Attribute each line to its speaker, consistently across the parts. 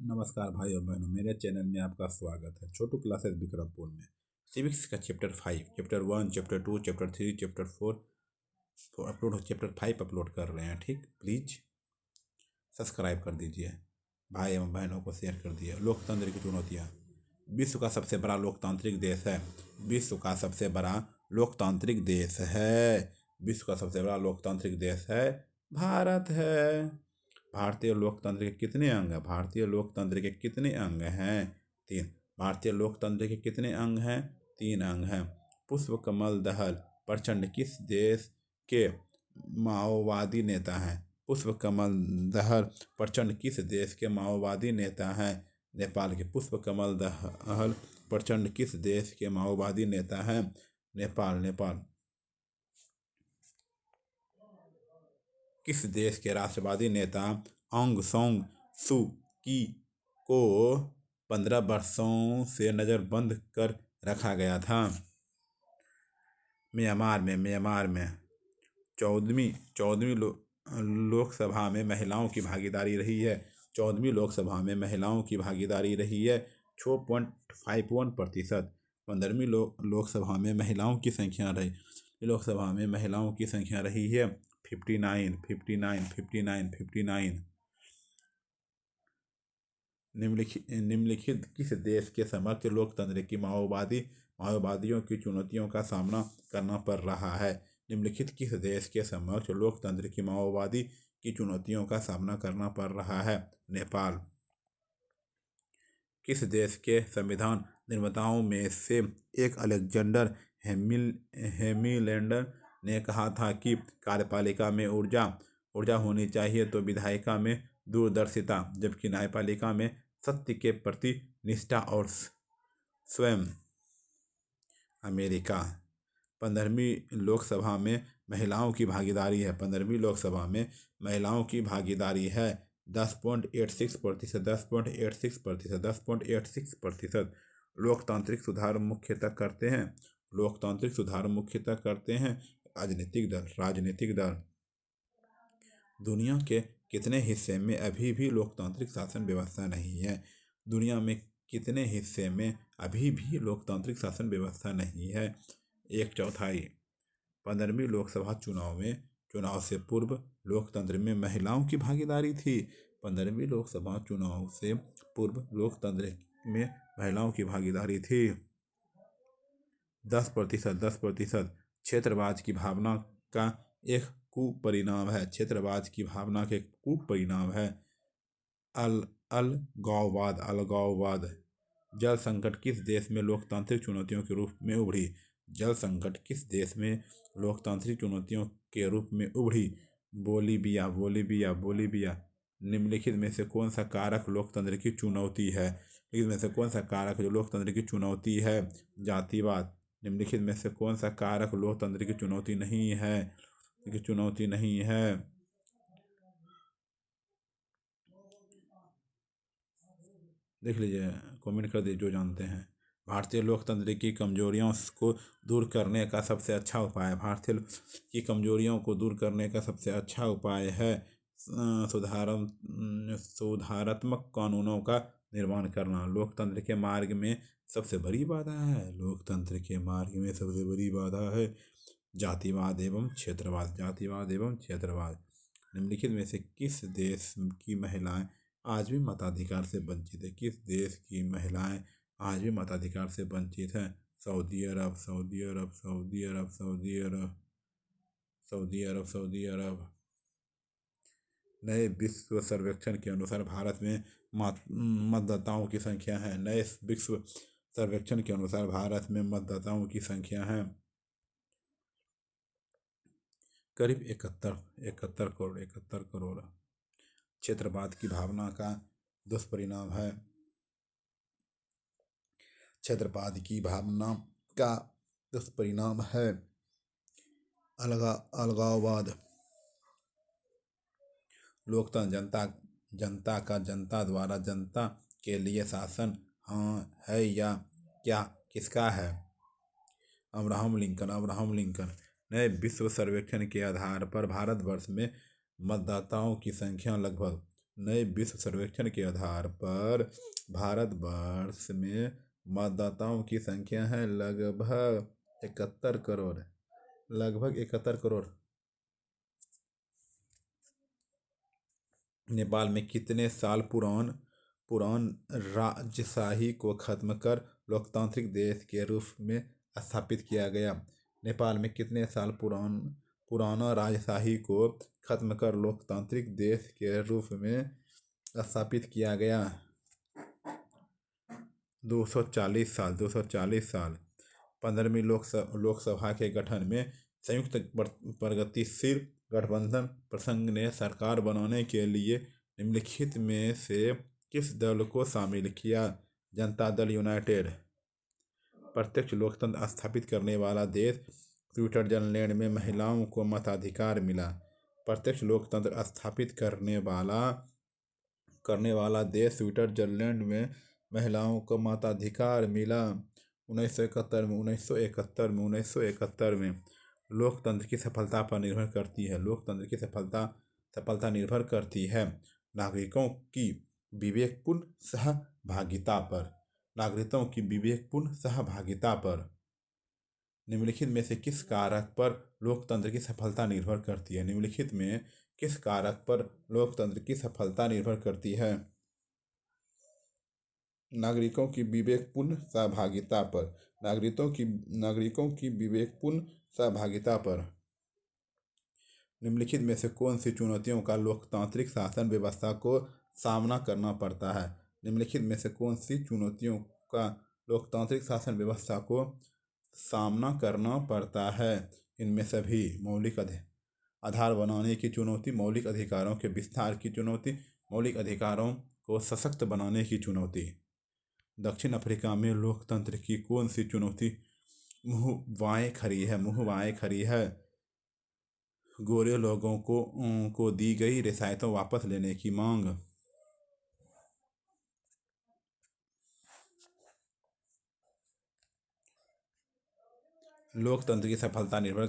Speaker 1: नमस्कार भाई और बहनों, मेरे चैनल में आपका स्वागत है। छोटू क्लासेस विक्रमपुर में सिविक्स का chapter 5, chapter 1, chapter 2, chapter 3, chapter 4 upload, chapter 5 upload कर रहे हैं। ठीक, प्लीज सब्सक्राइब कर दीजिए, भाई एवं बहनों को शेयर कर दिए। लोकतंत्र की चुनौतियाँ। विश्व का सबसे बड़ा लोकतांत्रिक देश है। विश्व का सबसे बड़ा लोकतांत्रिक देश है। विश्व का सबसे बड़ा लोकतांत्रिक देश है भारत है। भारतीय लोकतंत्र के कितने अंग हैं? भारतीय लोकतंत्र के कितने अंग हैं? 3। भारतीय लोकतंत्र के कितने अंग हैं? 3 अंग हैं। पुष्प कमल दहल प्रचंड किस देश के माओवादी नेता हैं? पुष्प कमल दहल प्रचंड किस देश के माओवादी नेता हैं? नेपाल के। पुष्प कमल दहल प्रचंड किस देश के माओवादी नेता हैं? नेपाल। किस देश के राष्ट्रवादी नेता ऑंग सांग सू की को 15 वर्षों से नज़रबंद कर रखा गया था? म्यांमार में। 14वीं लोकसभा में महिलाओं की भागीदारी रही है। 14वीं लोकसभा में महिलाओं की भागीदारी रही है 6.51%। 15वीं लोकसभा में महिलाओं की संख्या रही है 59। निम्नलिखित किस देश के समक्ष लोकतंत्र की माओवादियों की चुनौतियों का सामना करना पड़ रहा है? निम्नलिखित किस देश के समक्ष लोकतंत्र की माओवादी की चुनौतियों का सामना करना पड़ रहा है? नेपाल। किस देश के संविधान निर्माताओं में से एक अलेक्जेंडर हेमिल्टन ने कहा था कि कार्यपालिका में ऊर्जा होनी चाहिए तो विधायिका में दूरदर्शिता, जबकि न्यायपालिका में सत्य के प्रति निष्ठा और स्वयं? अमेरिका। 15वीं लोकसभा में महिलाओं की भागीदारी है। 15वीं लोकसभा में महिलाओं की भागीदारी है 10.86%। 10.86%। लोकतांत्रिक सुधार मुख्यतः करते हैं राजनीतिक दल। दुनिया के कितने हिस्से में अभी भी लोकतांत्रिक शासन व्यवस्था नहीं है? दुनिया में कितने हिस्से में अभी भी लोकतांत्रिक शासन व्यवस्था नहीं है? 1/4। 15वीं लोकसभा चुनाव से पूर्व लोकतंत्र में महिलाओं की भागीदारी थी। 15वीं लोकसभा चुनाव से पूर्व लोकतंत्र में महिलाओं की भागीदारी थी 10%। क्षेत्रवाद की भावना का एक कुपरिणाम है अलगाववाद। जल संकट किस देश में लोकतांत्रिक चुनौतियों के रूप में उभरी? जल संकट किस देश में लोकतांत्रिक चुनौतियों के रूप में उभरी? बोलीविया। निम्नलिखित में से कौन सा कारक लोकतंत्र की चुनौती है? इनमें से कौन सा कारक जो लोकतंत्र की चुनौती है? जातिवाद। निम्नलिखित में से कौन सा कारक लोकतंत्र की चुनौती नहीं है? देख लीजिए, कमेंट कर दीजिए जो जानते हैं। भारतीय लोकतंत्र की कमजोरियों को दूर करने का सबसे अच्छा उपाय है सुधारात्मक कानूनों का निर्माण करना। लोकतंत्र के मार्ग में सबसे बड़ी बाधा है जातिवाद एवं क्षेत्रवाद। निम्नलिखित में से किस देश की महिलाएं आज भी मताधिकार से वंचित है? किस देश की महिलाएं आज भी मताधिकार से वंचित हैं? सऊदी अरब। नए विश्व सर्वेक्षण के अनुसार भारत में मतदाताओं की संख्या है। नए विश्व सर्वेक्षण के अनुसार भारत में मतदाताओं की संख्या है करीब 71 करोड़। क्षेत्रवाद की भावना का दुष्परिणाम है अलगाववाद। लोकतंत्र जनता का जनता द्वारा जनता के लिए शासन है या क्या? किसका है? Abraham Lincoln. नए विश्व सर्वेक्षण के आधार पर भारतवर्ष में मतदाताओं की संख्या लगभग नए विश्व सर्वेक्षण के आधार पर भारतवर्ष में मतदाताओं की संख्या है लगभग 71 करोड़। लगभग 71 करोड़। नेपाल में कितने साल पुरान राजशाही को खत्म कर लोकतांत्रिक देश के रूप में स्थापित किया गया? नेपाल में कितने साल पुराना राजशाही को खत्म कर लोकतांत्रिक देश के रूप में स्थापित किया गया? 240 साल। 240 साल। 15वीं लोकसभा के गठन में संयुक्त प्रगतिशील गठबंधन प्रसंघ ने सरकार बनाने के लिए निम्नलिखित में से किस दल को शामिल किया? जनता दल यूनाइटेड। प्रत्यक्ष लोकतंत्र स्थापित करने वाला देश स्विट्जरलैंड में महिलाओं को मताधिकार मिला। प्रत्यक्ष लोकतंत्र स्थापित करने वाला देश स्विट्जरलैंड में महिलाओं को मताधिकार मिला 1971 में। 1971 में। लोकतंत्र की सफलता पर निर्भर करती है। लोकतंत्र की सफलता निर्भर करती है नागरिकों की विवेकपूर्ण सहभागिता पर। नागरिकों की विवेकपूर्ण सहभागिता पर। निम्नलिखित में से किस कारक पर लोकतंत्र की सफलता निर्भर करती है? निम्नलिखित में किस कारक पर लोकतंत्र की सफलता निर्भर करती है? नागरिकों की विवेकपूर्ण सहभागिता पर। नागरिकों की विवेकपूर्ण सहभागिता पर। निम्नलिखित में से कौन सी चुनौतियों का लोकतांत्रिक शासन व्यवस्था को सामना करना पड़ता है? निम्नलिखित में से कौन सी चुनौतियों का लोकतांत्रिक शासन व्यवस्था को सामना करना पड़ता है? इनमें सभी मौलिक आधार बनाने की चुनौती, मौलिक अधिकारों के विस्तार की चुनौती, मौलिक अधिकारों को सशक्त बनाने की चुनौती। दक्षिण अफ्रीका में लोकतंत्र की कौन सी चुनौती मुँह बाएं खड़ी है? गोरे लोगों को दी गई रियायतों वापस लेने की मांग। लोकतंत्र की सफलता निर्भर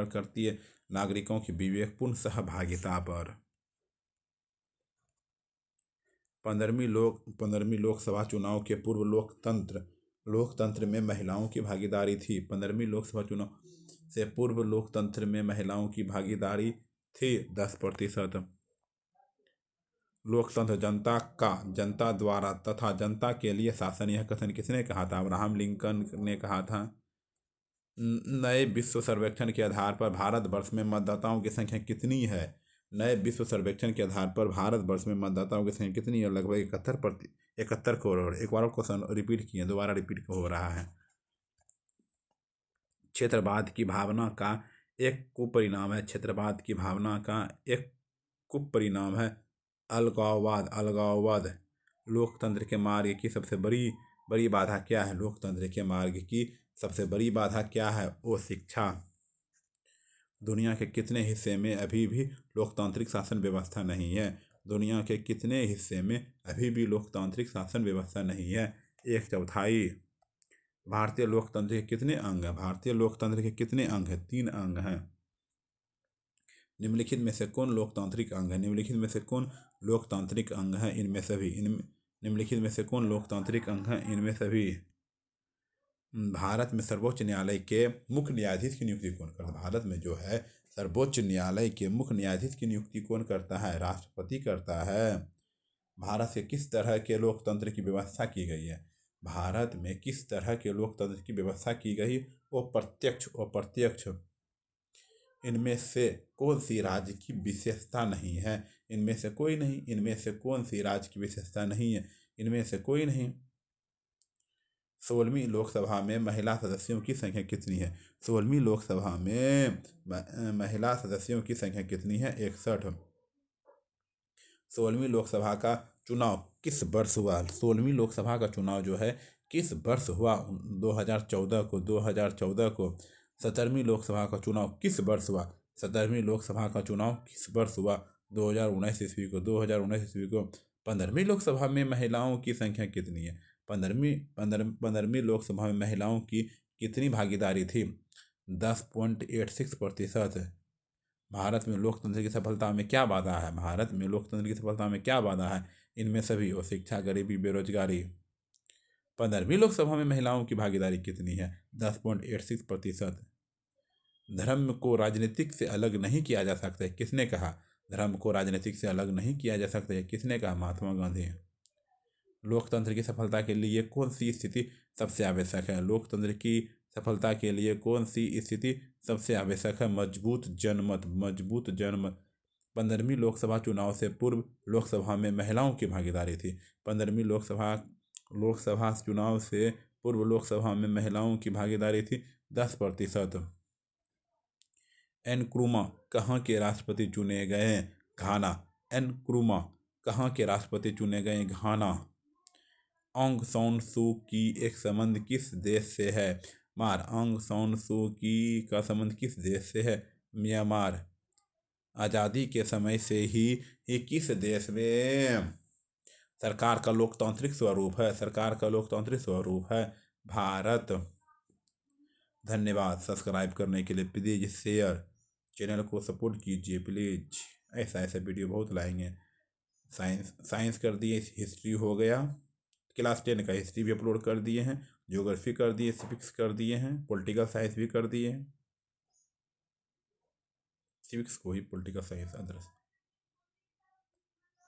Speaker 1: करती है नागरिकों की विवेकपूर्ण सहभागिता पर। 15वीं लोकसभा चुनाव के पूर्व लोकतंत्र में महिलाओं की भागीदारी थी। 15वीं लोकसभा चुनाव से पूर्व लोकतंत्र में महिलाओं की भागीदारी थी 10%। लोकतंत्र जनता द्वारा तथा जनता के लिए शासन, यह कथन किसने कहा था? अब्राहम लिंकन ने कहा था। नए विश्व सर्वेक्षण के आधार पर भारतवर्ष में मतदाताओं की संख्या कितनी है? नए विश्व सर्वेक्षण के आधार पर भारतवर्ष में मतदाताओं की संख्या कितनी है? लगभग 71 करोड़। एक बार क्वेश्चन रिपीट किए, दोबारा रिपीट हो रहा है। क्षेत्रवाद की भावना का एक कुपरिणाम है। क्षेत्रवाद की भावना का एक कुपरिणाम है अलगाववाद। लोकतंत्र के मार्ग की सबसे बड़ी बाधा क्या है? लोकतंत्र के मार्ग की सबसे बड़ी बाधा क्या है? वो शिक्षा। दुनिया के कितने हिस्से में अभी भी लोकतांत्रिक शासन व्यवस्था नहीं है? दुनिया के कितने हिस्से में अभी भी लोकतांत्रिक शासन व्यवस्था नहीं है? 1/4। भारतीय लोकतंत्र के कितने अंग हैं? भारतीय लोकतंत्र के कितने अंग हैं? 3 अंग हैं। निम्नलिखित में से कौन लोकतांत्रिक अंग है? निम्नलिखित में से कौन लोकतांत्रिक अंग है? इनमें सभी। निम्नलिखित में से कौन लोकतांत्रिक अंग है? इनमें सभी। भारत में सर्वोच्च न्यायालय के मुख्य न्यायाधीश की नियुक्ति कौन करता है? भारत में जो है सर्वोच्च न्यायालय के मुख्य न्यायाधीश की नियुक्ति कौन करता है? राष्ट्रपति करता है। भारत से किस तरह के लोकतंत्र की व्यवस्था की गई है? भारत में किस तरह के लोकतंत्र की व्यवस्था की गई? वो प्रत्यक्ष। इनमें से कौन सी राज्य की विशेषता नहीं है? इनमें से कोई नहीं। इनमें से कौन सी राज्य की विशेषता नहीं है? इनमें से कोई नहीं। 16वीं लोकसभा में महिला सदस्यों की संख्या कितनी है? 16वीं लोकसभा में महिला सदस्यों की संख्या कितनी है? 61। 16वीं लोकसभा का चुनाव किस वर्ष हुआ? 16वीं लोकसभा का चुनाव जो है किस वर्ष हुआ? 2014 को। 2014 को। 17वीं लोकसभा का चुनाव किस वर्ष हुआ? 17वीं लोकसभा का चुनाव किस वर्ष हुआ? 2019 ईस्वी को। 2019 ईस्वी को। 15वीं लोकसभा में महिलाओं की संख्या कितनी है? 15वीं लोकसभा में महिलाओं की कितनी भागीदारी थी? 10.86%। भारत में लोकतंत्र की सफलता में क्या बाधा है? भारत में लोकतंत्र की सफलता में क्या बाधा है? इनमें सभी और शिक्षा, गरीबी, बेरोजगारी। 15वीं लोकसभा में महिलाओं की भागीदारी कितनी है? 10.86%। धर्म को राजनीतिक से अलग नहीं किया जा सकता है, किसने कहा? धर्म को राजनीतिक से अलग नहीं किया जा सकता है, किसने कहा? महात्मा गांधी। लोकतंत्र की सफलता के लिए कौन सी स्थिति सबसे आवश्यक है? लोकतंत्र की सफलता के लिए कौन सी स्थिति सबसे आवश्यक है? मजबूत जनमत। मजबूत जनमत। 15वीं लोकसभा चुनाव से पूर्व लोकसभा में महिलाओं की भागीदारी थी। 15वीं लोकसभा चुनाव से पूर्व लोकसभा में महिलाओं की भागीदारी थी 10%। एनक्रूमा कहाँ के राष्ट्रपति चुने गए? घाना। एनक्रूमा कहाँ के राष्ट्रपति चुने गए? घाना। ऑंग सॉन सू की एक संबंध किस देश से है? म्यांमार। ऑंग सॉन सू की का संबंध किस देश से है? म्यांमार। आज़ादी के समय से ही किस देश में सरकार का लोकतांत्रिक स्वरूप है? सरकार का लोकतांत्रिक स्वरूप है भारत। धन्यवाद। सब्सक्राइब करने के लिए प्लीज़ शेयर, चैनल को सपोर्ट कीजिए प्लीज। ऐसा ऐसा वीडियो बहुत लाएंगे। साइंस कर दिए, हिस्ट्री हो गया, क्लास 10 का हिस्ट्री भी अपलोड कर दिए हैं, ज्योग्राफी कर दिए, सिविक्स कर दिए हैं, पॉलिटिकल साइंस भी कर दिए हैं। सिविक्स को ही पॉलिटिकल साइंस अदर्स